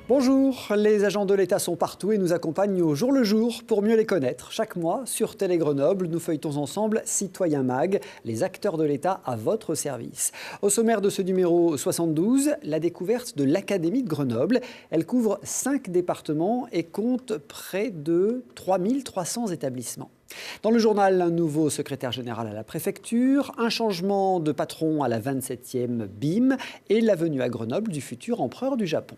Bonjour, les agents de l'État sont partout et nous accompagnent au jour le jour pour mieux les connaître. Chaque mois, sur Télé Grenoble, nous feuilletons ensemble Citoyen Mag, les acteurs de l'État à votre service. Au sommaire de ce numéro 72, la découverte de l'Académie de Grenoble. Elle couvre 5 départements et compte près de 3300 établissements. Dans le journal, un nouveau secrétaire général à la préfecture, un changement de patron à la 27e BIM et la venue à Grenoble du futur empereur du Japon.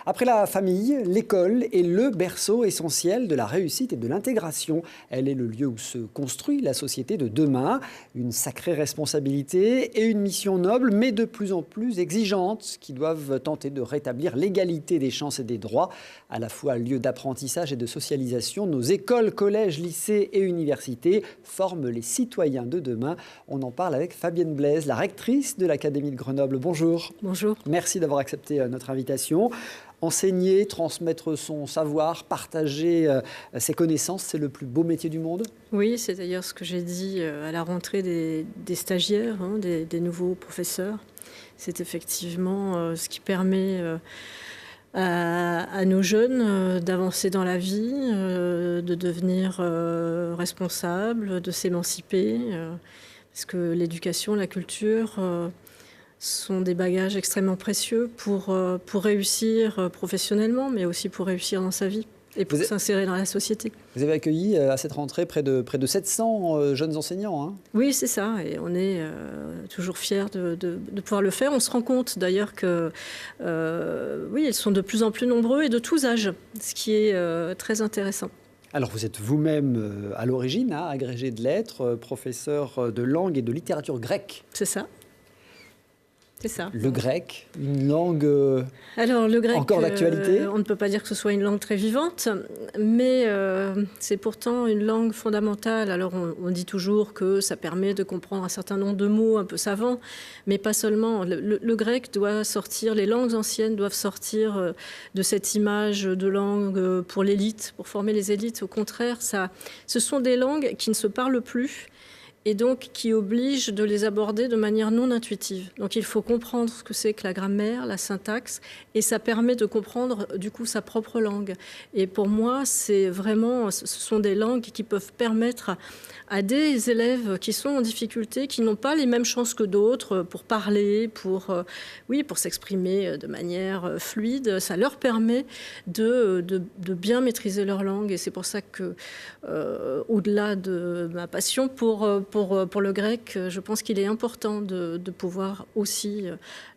Après la famille, l'école est le berceau essentiel de la réussite et de l'intégration. Elle est le lieu où se construit la société de demain. Une sacrée responsabilité et une mission noble, mais de plus en plus exigeante, qui doivent tenter de rétablir l'égalité des chances et des droits. À la fois lieu d'apprentissage et de socialisation, nos écoles, collèges, lycées et universités forment les citoyens de demain. On en parle avec Fabienne Blaise, la rectrice de l'Académie de Grenoble. Bonjour. Bonjour. Merci d'avoir accepté notre invitation. Enseigner, transmettre son savoir, partager ses connaissances, c'est le plus beau métier du monde? Oui, c'est d'ailleurs ce que j'ai dit à la rentrée des stagiaires, des nouveaux professeurs. C'est effectivement ce qui permet à nos jeunes d'avancer dans la vie, de devenir responsables, de s'émanciper. Parce que l'éducation, la culture sont des bagages extrêmement précieux pour réussir professionnellement, mais aussi pour réussir dans sa vie et pour s'insérer dans la société. Vous avez accueilli à cette rentrée près de 700 jeunes enseignants. Hein. Oui, c'est ça, et on est toujours fiers de pouvoir le faire. On se rend compte d'ailleurs que oui, ils sont de plus en plus nombreux et de tous âges, ce qui est très intéressant. Alors vous êtes vous-même à l'origine, agrégé de lettres, professeur de langue et de littérature grecque. C'est ça. C'est ça. Le grec, une langue Alors, le grec, encore d'actualité. On ne peut pas dire que ce soit une langue très vivante, mais c'est pourtant une langue fondamentale. Alors, on dit toujours que ça permet de comprendre un certain nombre de mots un peu savants, mais pas seulement. Le grec doit sortir, les langues anciennes doivent sortir de cette image de langue pour l'élite, pour former les élites. Au contraire, ce sont des langues qui ne se parlent plus, et donc qui oblige de les aborder de manière non intuitive. Donc il faut comprendre ce que c'est que la grammaire, la syntaxe, et ça permet de comprendre du coup sa propre langue. Et pour moi, ce sont des langues qui peuvent permettre à des élèves qui sont en difficulté, qui n'ont pas les mêmes chances que d'autres pour parler, pour s'exprimer de manière fluide. Ça leur permet de bien maîtriser leur langue. Et c'est pour ça que, au-delà de ma passion pour le grec, je pense qu'il est important de pouvoir aussi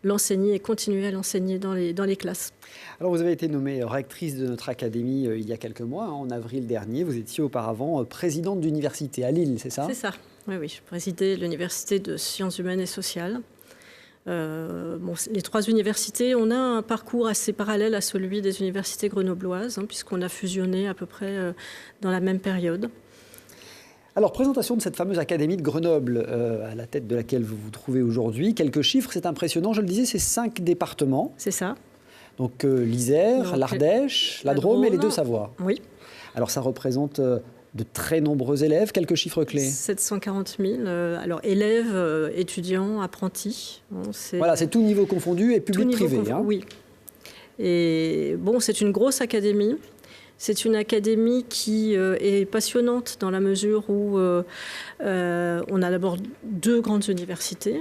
l'enseigner et continuer à l'enseigner dans les classes. Alors vous avez été nommée rectrice de notre académie il y a quelques mois, en avril dernier. Vous étiez auparavant présidente d'université à Lille, c'est ça? C'est ça, oui. Je présidais l'université de sciences humaines et sociales. Les 3 universités, on a un parcours assez parallèle à celui des universités grenobloises, puisqu'on a fusionné à peu près dans la même période. Alors, présentation de cette fameuse Académie de Grenoble, à la tête de laquelle vous vous trouvez aujourd'hui. Quelques chiffres, c'est impressionnant. Je le disais, c'est 5 départements. C'est ça. Donc, l'Isère, l'Ardèche, la Drôme et les Deux-Savoies. Oui. Alors, ça représente de très nombreux élèves. Quelques chiffres clés. 740 000. Alors, élèves, étudiants, apprentis. Voilà, c'est tout niveau confondu et public-privé. Oui. Et bon, c'est une grosse académie. C'est une académie qui est passionnante dans la mesure où on a d'abord 2 grandes universités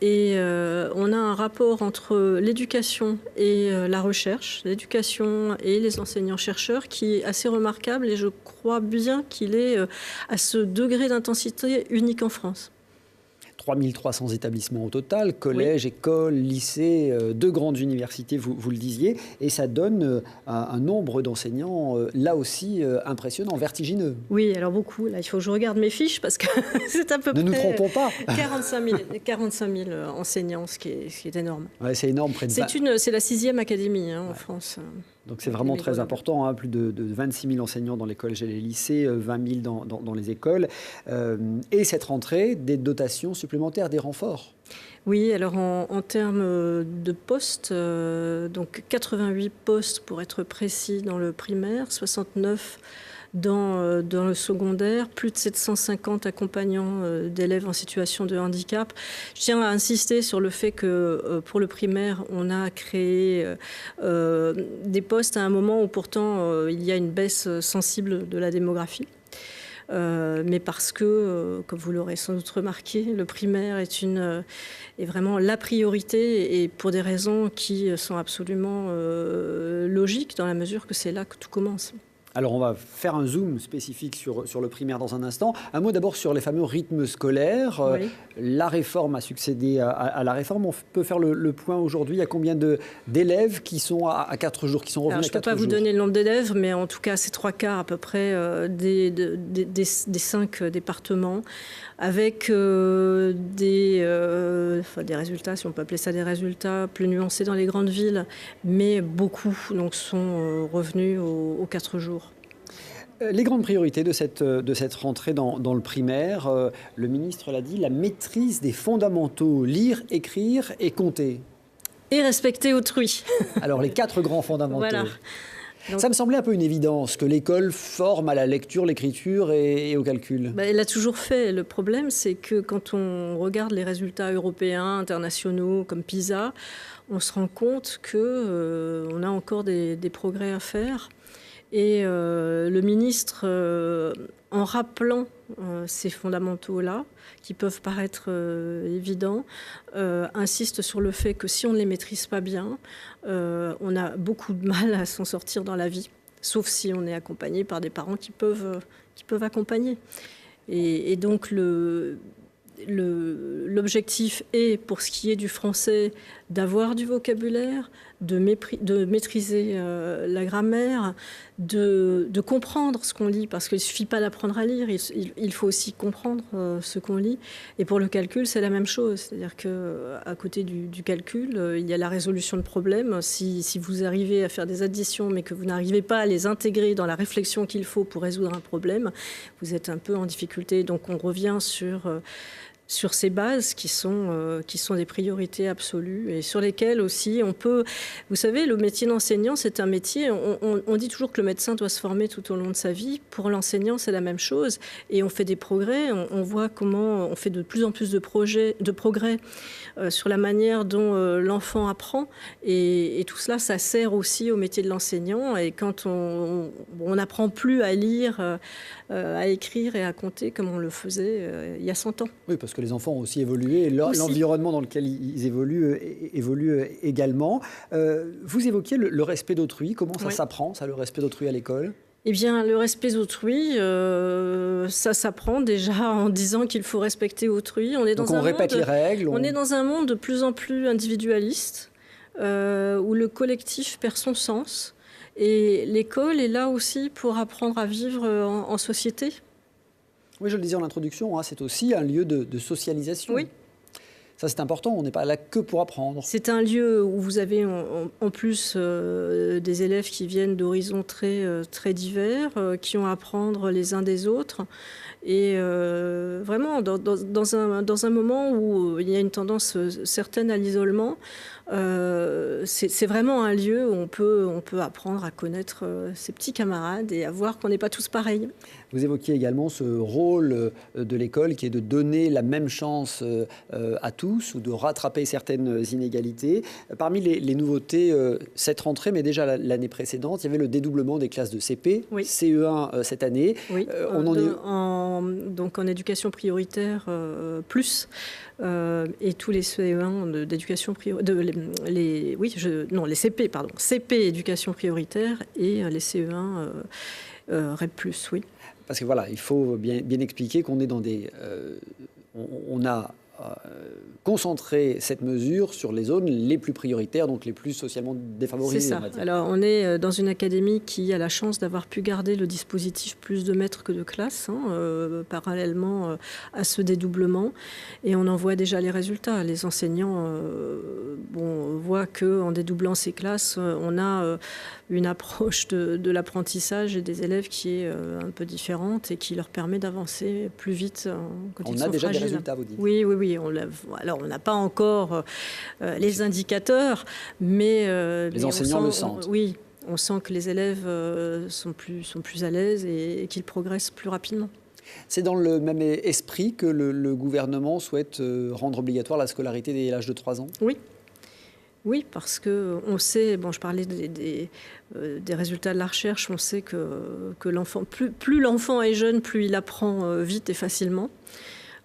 et on a un rapport entre l'éducation et la recherche, l'éducation et les enseignants-chercheurs qui est assez remarquable et je crois bien qu'il est à ce degré d'intensité unique en France. 3300 établissements au total, collèges, écoles, lycées, 2 grandes universités, vous le disiez, et ça donne un nombre d'enseignants là aussi impressionnant, vertigineux. Oui, alors beaucoup. Là, il faut que je regarde mes fiches parce que c'est à peu près... Ne nous trompons pas. 45 000 enseignants, ce qui est énorme. Ouais, c'est énorme. Près de c'est la 6e académie en France. Donc c'est vraiment très important, plus de 26 000 enseignants dans les collèges et les lycées, 20 000 dans les écoles. Et cette rentrée, des dotations supplémentaires, des renforts. Oui, alors en termes de postes, donc 88 postes pour être précis dans le primaire, 69 dans le secondaire, plus de 750 accompagnants d'élèves en situation de handicap. Je tiens à insister sur le fait que pour le primaire, on a créé des postes à un moment où pourtant il y a une baisse sensible de la démographie. Mais parce que, comme vous l'aurez sans doute remarqué, le primaire est vraiment la priorité et pour des raisons qui sont absolument logiques dans la mesure que c'est là que tout commence. Alors, on va faire un zoom spécifique sur le primaire dans un instant. Un mot d'abord sur les fameux rythmes scolaires. Oui. La réforme a succédé à la réforme. On peut faire le point aujourd'hui. Il y a combien d'élèves qui sont à 4 jours, qui sont revenus à 4 jours? Je ne peux pas vous donner le nombre d'élèves, mais en tout cas, c'est 3/4 à peu près des 5 départements, avec des résultats, si on peut appeler ça des résultats, plus nuancés dans les grandes villes, mais beaucoup donc, sont revenus aux 4 jours. Les grandes priorités de cette rentrée dans le primaire, le ministre l'a dit, la maîtrise des fondamentaux, lire, écrire et compter. Et respecter autrui. Alors les 4 grands fondamentaux. Voilà. Donc, ça me semblait un peu une évidence que l'école forme à la lecture, l'écriture et au calcul. Elle l'a toujours fait. Le problème, c'est que quand on regarde les résultats européens, internationaux, comme PISA, on se rend compte qu'on a encore des progrès à faire. Et le ministre, en rappelant ces fondamentaux-là, qui peuvent paraître évidents, insiste sur le fait que si on ne les maîtrise pas bien, on a beaucoup de mal à s'en sortir dans la vie, sauf si on est accompagné par des parents qui peuvent accompagner. Et donc l'objectif est, pour ce qui est du français, d'avoir du vocabulaire, de maîtriser la grammaire, de comprendre ce qu'on lit, parce qu'il ne suffit pas d'apprendre à lire, il faut aussi comprendre ce qu'on lit. Et pour le calcul, c'est la même chose. C'est-à-dire qu'à côté du calcul, il y a la résolution de problèmes. Si vous arrivez à faire des additions, mais que vous n'arrivez pas à les intégrer dans la réflexion qu'il faut pour résoudre un problème, vous êtes un peu en difficulté. Donc on revient sur ces bases qui sont des priorités absolues et sur lesquelles aussi on peut... Vous savez, le métier d'enseignant, c'est un métier... On dit toujours que le médecin doit se former tout au long de sa vie. Pour l'enseignant, c'est la même chose. Et on fait des progrès. On voit comment on fait de plus en plus de progrès sur la manière dont l'enfant apprend. Et tout cela, ça sert aussi au métier de l'enseignant. Et quand on n'apprend plus à lire, à écrire et à compter comme on le faisait il y a 100 ans. Oui, parce que les enfants ont aussi évolué et l'environnement dans lequel ils évoluent également. Vous évoquiez le respect d'autrui. Comment ça s'apprend, ça, le respect d'autrui à l'école ? Eh bien, le respect d'autrui, ça s'apprend déjà en disant qu'il faut respecter autrui. Donc on répète les règles. On est dans un monde de plus en plus individualiste, où le collectif perd son sens. Et l'école est là aussi pour apprendre à vivre en société. Oui, je le disais en introduction, c'est aussi un lieu de socialisation. Oui. Ça, c'est important, on n'est pas là que pour apprendre. C'est un lieu où vous avez en plus des élèves qui viennent d'horizons très divers, qui ont à apprendre les uns des autres. Et vraiment, dans un moment où il y a une tendance certaine à l'isolement, c'est vraiment un lieu où on peut apprendre à connaître ses petits camarades et à voir qu'on n'est pas tous pareils. Vous évoquiez également ce rôle de l'école qui est de donner la même chance à tous ou de rattraper certaines inégalités. Parmi les nouveautés, cette rentrée, mais déjà l'année précédente, il y avait le dédoublement des classes de CP, oui. CE1 cette année. Oui, donc en éducation prioritaire plus, et tous les CE1 d'éducation prioritaire, les CP, pardon, CP éducation prioritaire et les CE1 REP+, oui. Parce que voilà, il faut bien expliquer qu'on est dans des... on a concentrer cette mesure sur les zones les plus prioritaires, donc les plus socialement défavorisées. C'est ça. Alors, on est dans une académie qui a la chance d'avoir pu garder le dispositif plus de maîtres que de classes, parallèlement à ce dédoublement. Et on en voit déjà les résultats. Les enseignants voient qu'en dédoublant ces classes, on a une approche de l'apprentissage et des élèves qui est un peu différente et qui leur permet d'avancer plus vite quand ils sont fragiles. On a déjà des résultats, vous dites ? Oui. Alors, on n'a pas encore les indicateurs, mais... les enseignants le sentent. Oui, On sent que les élèves sont plus à l'aise et qu'ils progressent plus rapidement. C'est dans le même esprit que le gouvernement souhaite rendre obligatoire la scolarité dès l'âge de 3 ans ? Oui, parce qu'on sait, je parlais des résultats de la recherche, on sait que l'enfant, plus l'enfant est jeune, plus il apprend vite et facilement.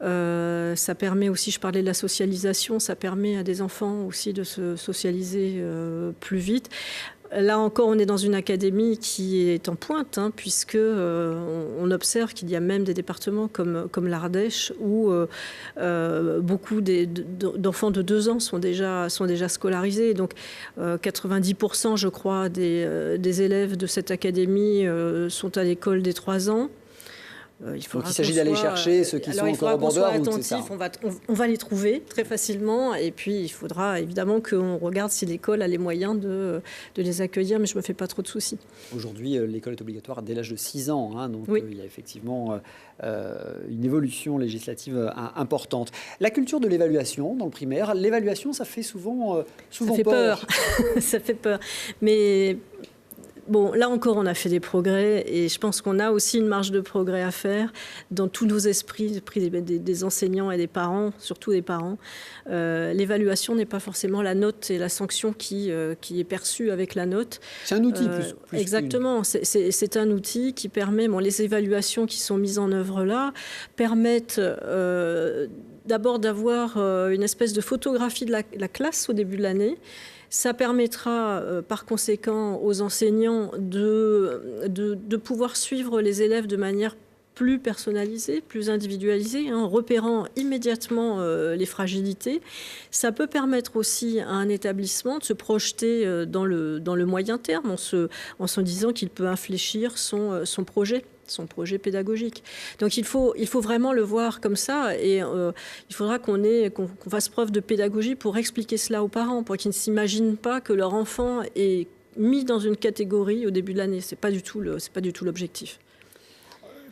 Ça permet aussi, je parlais de la socialisation, ça permet à des enfants aussi de se socialiser plus vite. Là encore, on est dans une académie qui est en pointe, puisque on observe qu'il y a même des départements comme l'Ardèche où beaucoup d'enfants de 2 ans sont déjà scolarisés. Donc 90%, je crois, des élèves de cette académie sont à l'école dès 3 ans. Donc il s'agit d'aller chercher ceux qui sont encore au bord de la route, c'est ça ? On va les trouver très facilement et puis il faudra évidemment qu'on regarde si l'école a les moyens de les accueillir, mais je ne me fais pas trop de soucis. Aujourd'hui, l'école est obligatoire dès l'âge de 6 ans, donc oui. Il y a effectivement une évolution législative importante. La culture de l'évaluation dans le primaire, l'évaluation, ça fait souvent peur. Ça fait peur. Mais... Bon, là encore, on a fait des progrès et je pense qu'on a aussi une marge de progrès à faire dans tous nos esprits des enseignants et des parents, surtout des parents. L'évaluation n'est pas forcément la note et la sanction qui est perçue avec la note. C'est un outil plus exactement, c'est un outil qui permet, les évaluations qui sont mises en œuvre là permettent d'abord d'avoir une espèce de photographie de la classe au début de l'année. Ça permettra par conséquent aux enseignants de pouvoir suivre les élèves de manière plus personnalisée, plus individualisée, en repérant immédiatement les fragilités. Ça peut permettre aussi à un établissement de se projeter dans le moyen terme en se disant qu'il peut infléchir son projet pédagogique. Donc il faut vraiment le voir comme ça et il faudra qu'on fasse preuve de pédagogie pour expliquer cela aux parents, pour qu'ils ne s'imaginent pas que leur enfant est mis dans une catégorie au début de l'année. C'est pas du tout l'objectif.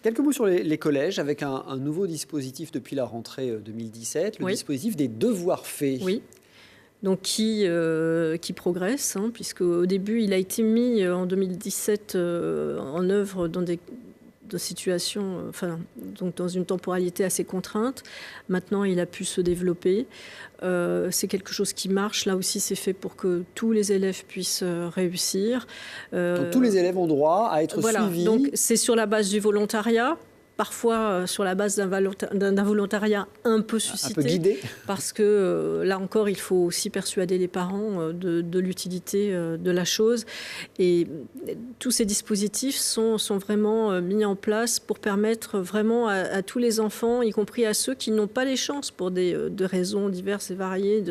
Quelques mots sur les collèges avec un nouveau dispositif depuis la rentrée 2017, le dispositif des devoirs faits. Oui. Donc qui progresse, puisque au début il a été mis en 2017 en œuvre dans des situations, donc dans une temporalité assez contrainte. Maintenant, il a pu se développer. C'est quelque chose qui marche. Là aussi, c'est fait pour que tous les élèves puissent réussir. Donc, tous les élèves ont droit à être suivis. Donc, c'est sur la base du volontariat. Parfois sur la base d'un volontariat un peu suscité. Un peu guidé. Parce que là encore, il faut aussi persuader les parents de l'utilité de la chose. Et tous ces dispositifs sont vraiment mis en place pour permettre vraiment à tous les enfants, y compris à ceux qui n'ont pas les chances pour des raisons diverses et variées,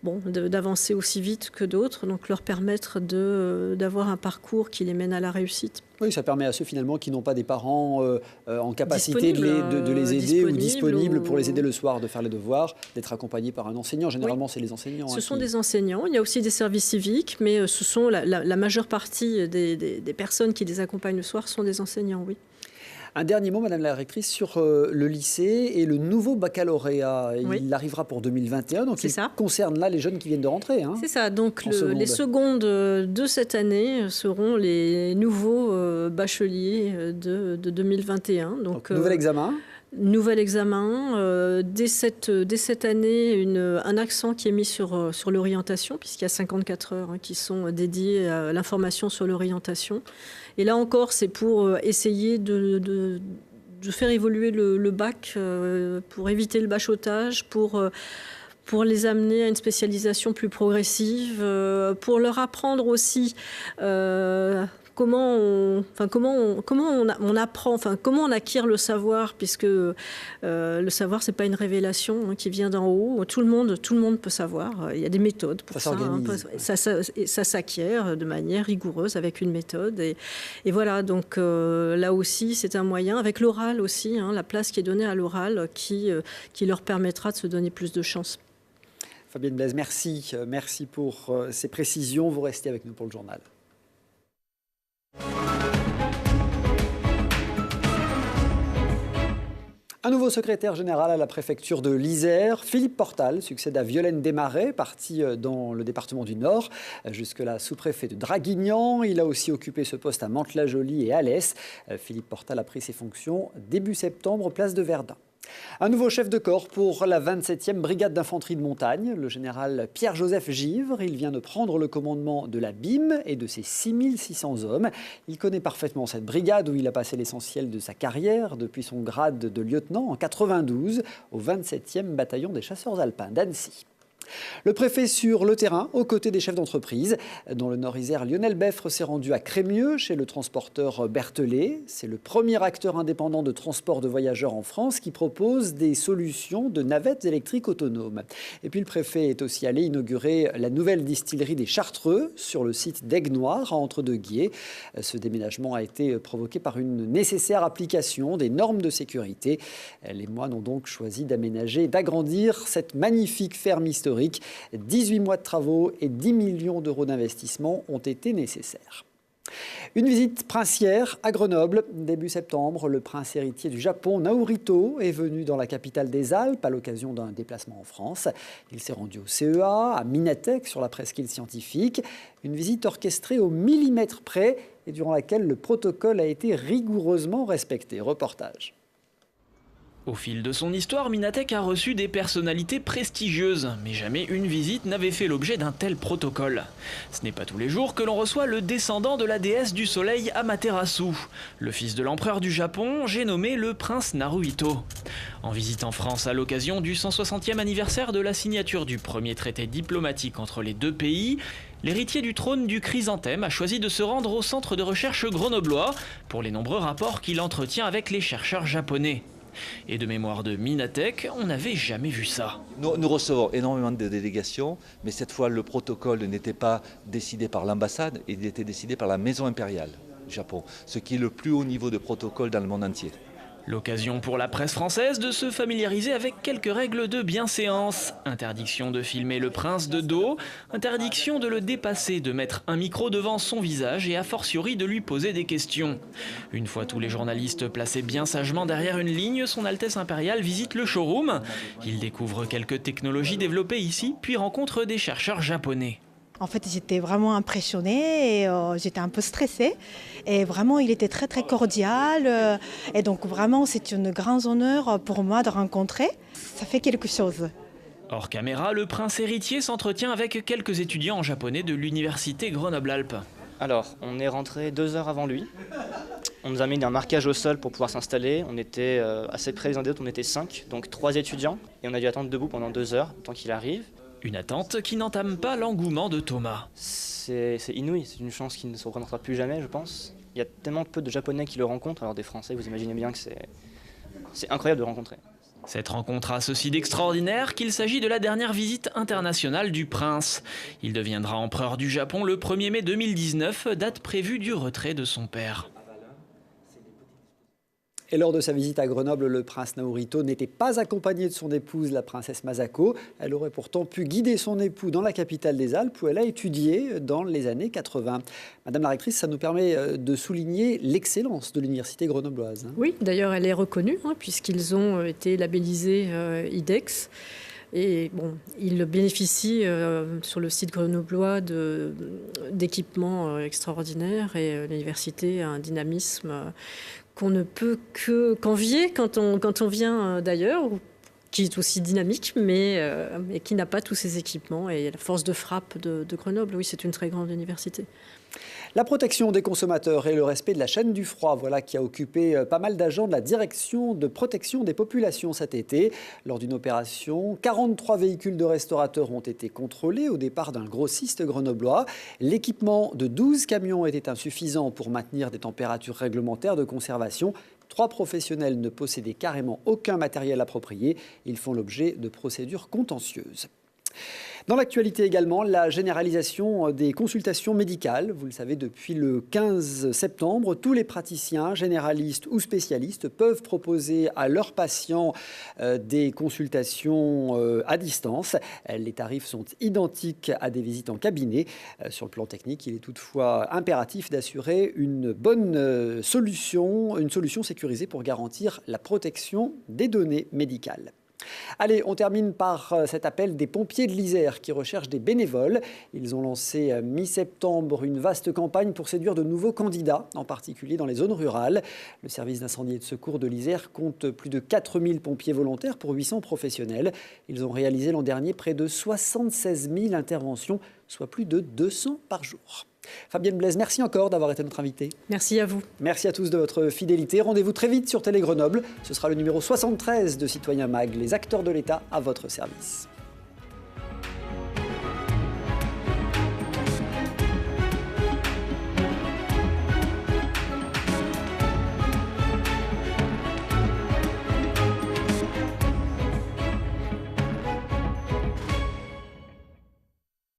d'avancer aussi vite que d'autres, donc leur permettre d'avoir un parcours qui les mène à la réussite. Oui, ça permet à ceux finalement qui n'ont pas des parents en capacité de les aider ou disponibles pour les aider le soir de faire les devoirs, d'être accompagnés par un enseignant. Généralement, c'est les enseignants. Ce sont des enseignants. Il y a aussi des services civiques, mais ce sont la majeure partie des personnes qui les accompagnent le soir sont des enseignants, oui. Un dernier mot, Madame la Rectrice, sur le lycée et le nouveau baccalauréat. Il arrivera pour 2021, donc concerne là les jeunes qui viennent de rentrer. C'est ça, donc les secondes de cette année seront les nouveaux bacheliers de 2021. Donc nouvel examen. Nouvel examen. Dès cette année, un accent qui est mis sur l'orientation, puisqu'il y a 54 heures qui sont dédiées à l'information sur l'orientation. Et là encore, c'est pour essayer de faire évoluer le bac, pour éviter le bachotage, pour les amener à une spécialisation plus progressive, pour leur apprendre aussi comment on apprend, comment on acquiert le savoir, puisque le savoir, c'est pas une révélation qui vient d'en haut. Tout le monde peut savoir. Il y a des méthodes pour ça. Ça s'acquiert de manière rigoureuse avec une méthode. Et voilà, donc là aussi, c'est un moyen, avec l'oral aussi, la place qui est donnée à l'oral, qui leur permettra de se donner plus de chances. Fabienne Blaise, merci pour ces précisions. Vous restez avec nous pour le journal. Un nouveau secrétaire général à la préfecture de l'Isère, Philippe Portal, succède à Violaine Desmarais, parti dans le département du Nord. Jusque-là sous-préfet de Draguignan, il a aussi occupé ce poste à Mantes-la-Jolie et Alès. Philippe Portal a pris ses fonctions début septembre, place de Verdun. Un nouveau chef de corps pour la 27e brigade d'infanterie de montagne, le général Pierre-Joseph Givre. Il vient de prendre le commandement de la BIM et de ses 6600 hommes. Il connaît parfaitement cette brigade où il a passé l'essentiel de sa carrière depuis son grade de lieutenant en 92 au 27e bataillon des chasseurs alpins d'Annecy. Le préfet sur le terrain, aux côtés des chefs d'entreprise. Dans le Nord-Isère, Lionel Beffre s'est rendu à Crémieux, chez le transporteur Berthelet. C'est le premier acteur indépendant de transport de voyageurs en France qui propose des solutions de navettes électriques autonomes. Et puis le préfet est aussi allé inaugurer la nouvelle distillerie des Chartreux sur le site d'Aigues-Noires, à Entre-deux-Guiers. Ce déménagement a été provoqué par une nécessaire application des normes de sécurité. Les moines ont donc choisi d'aménager et d'agrandir cette magnifique ferme historique. 18 mois de travaux et 10 millions d'euros d'investissement ont été nécessaires. Une visite princière à Grenoble. Début septembre, le prince héritier du Japon, Naruhito, est venu dans la capitale des Alpes à l'occasion d'un déplacement en France. Il s'est rendu au CEA, à Minatec, sur la presqu'île scientifique. Une visite orchestrée au millimètre près et durant laquelle le protocole a été rigoureusement respecté. Reportage. Au fil de son histoire, Minatec a reçu des personnalités prestigieuses, mais jamais une visite n'avait fait l'objet d'un tel protocole. Ce n'est pas tous les jours que l'on reçoit le descendant de la déesse du soleil Amaterasu, le fils de l'empereur du Japon, j'ai nommé le prince Naruhito. En visite en France à l'occasion du 160e anniversaire de la signature du premier traité diplomatique entre les deux pays, l'héritier du trône du chrysanthème a choisi de se rendre au centre de recherche grenoblois pour les nombreux rapports qu'il entretient avec les chercheurs japonais. Et de mémoire de Minatec, on n'avait jamais vu ça. Nous recevons énormément de délégations, mais cette fois le protocole n'était pas décidé par l'ambassade, il était décidé par la maison impériale du Japon, ce qui est le plus haut niveau de protocole dans le monde entier. L'occasion pour la presse française de se familiariser avec quelques règles de bienséance. Interdiction de filmer le prince de dos, interdiction de le dépasser, de mettre un micro devant son visage et a fortiori de lui poser des questions. Une fois tous les journalistes placés bien sagement derrière une ligne, son Altesse impériale visite le showroom. Il découvre quelques technologies développées ici, puis rencontre des chercheurs japonais. En fait, j'étais vraiment impressionnée et j'étais un peu stressée. Et vraiment, il était très, très cordial. Et donc, vraiment, c'est un grand honneur pour moi de rencontrer. Ça fait quelque chose. Hors caméra, le prince héritier s'entretient avec quelques étudiants en japonais de l'université Grenoble-Alpes. Alors, on est rentré 2 heures avant lui. On nous a mis un marquage au sol pour pouvoir s'installer. On était assez près les uns des autres, on était 5, donc 3 étudiants. Et on a dû attendre debout pendant 2 heures, tant qu'il arrive. Une attente qui n'entame pas l'engouement de Thomas. C'est inouï, c'est une chance qui ne se représentera plus jamais, je pense. Il y a tellement peu de Japonais qui le rencontrent, alors des Français, vous imaginez bien que c'est incroyable de le rencontrer. Cette rencontre a ceci d'extraordinaire qu'il s'agit de la dernière visite internationale du prince. Il deviendra empereur du Japon le 1er mai 2019, date prévue du retrait de son père. Et lors de sa visite à Grenoble, le prince Naruhito n'était pas accompagné de son épouse, la princesse Masako. Elle aurait pourtant pu guider son époux dans la capitale des Alpes où elle a étudié dans les années 80. Madame la rectrice, ça nous permet de souligner l'excellence de l'université grenobloise. Oui, d'ailleurs, elle est reconnue puisqu'ils ont été labellisés IDEX. Et bon, ils bénéficient sur le site grenoblois d'équipements extraordinaires et l'université a un dynamisme qu'on ne peut qu'envier quand on vient d'ailleurs, qui est aussi dynamique, mais qui n'a pas tous ces équipements. Et la force de frappe de Grenoble, oui, c'est une très grande université. La protection des consommateurs et le respect de la chaîne du froid, voilà qui a occupé pas mal d'agents de la direction de protection des populations cet été. Lors d'une opération, 43 véhicules de restaurateurs ont été contrôlés au départ d'un grossiste grenoblois. L'équipement de 12 camions était insuffisant pour maintenir des températures réglementaires de conservation. 3 professionnels ne possédaient carrément aucun matériel approprié. Ils font l'objet de procédures contentieuses. Dans l'actualité également, la généralisation des consultations médicales. Vous le savez, depuis le 15 septembre, tous les praticiens, généralistes ou spécialistes, peuvent proposer à leurs patients des consultations à distance. Les tarifs sont identiques à des visites en cabinet. Sur le plan technique, il est toutefois impératif d'assurer une bonne solution, une solution sécurisée pour garantir la protection des données médicales. Allez, on termine par cet appel des pompiers de l'Isère qui recherchent des bénévoles. Ils ont lancé mi-septembre une vaste campagne pour séduire de nouveaux candidats, en particulier dans les zones rurales. Le service d'incendie et de secours de l'Isère compte plus de 4000 pompiers volontaires pour 800 professionnels. Ils ont réalisé l'an dernier près de 76 000 interventions, soit plus de 200 par jour. Fabienne Blaise, merci encore d'avoir été notre invitée. Merci à vous. Merci à tous de votre fidélité. Rendez-vous très vite sur Télé Grenoble. Ce sera le numéro 73 de Citoyen Mag, les acteurs de l'État à votre service.